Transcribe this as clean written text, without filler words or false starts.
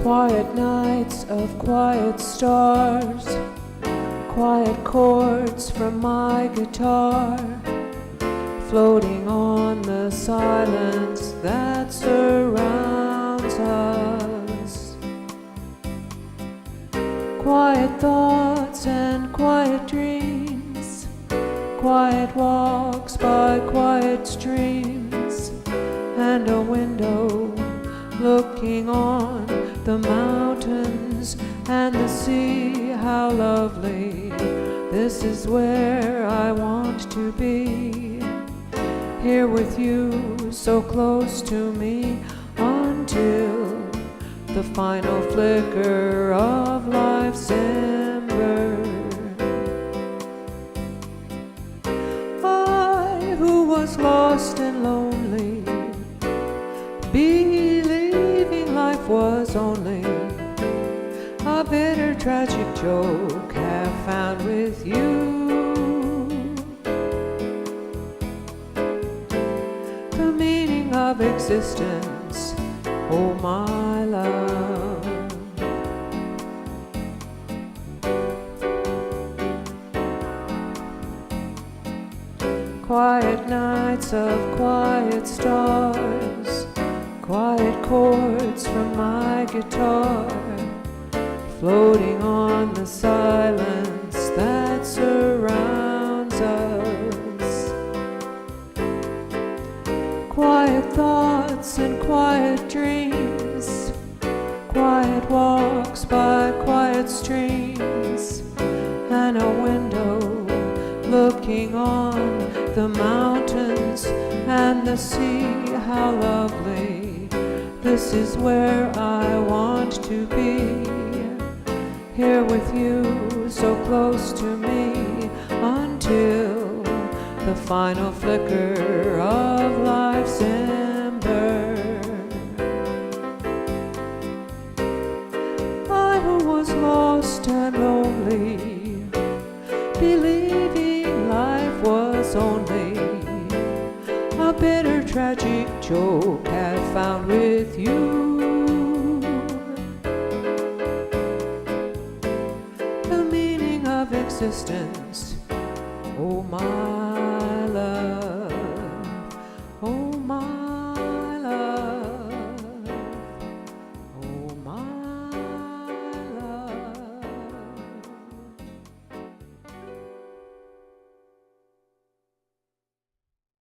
Quiet nights of quiet stars, quiet chords from my guitar, floating on the silence that surrounds us. Quiet thoughts and quiet dreams, quiet walks by quiet streams, and a window looking on the mountains and the sea. How lovely, this is where I want to be, here with you, so close to me, until the final flicker of life's ember. I, who was lost and lonely, believing life was only a bitter tragic joke, have found with you the meaning of existence, oh my love. Quiet nights of quiet stars, quiet chords from my guitar, floating on the silence that surrounds us. Quiet thoughts and quiet dreams, quiet walks by quiet streams, and a window looking on the mountains and the sea. How lovely, this is where I want to be, here with you, so close to me, until the final flicker of life's ember. I who was lost and lonely, believing life was only a bitter tragic joke, had found with you the meaning of existence, oh my love.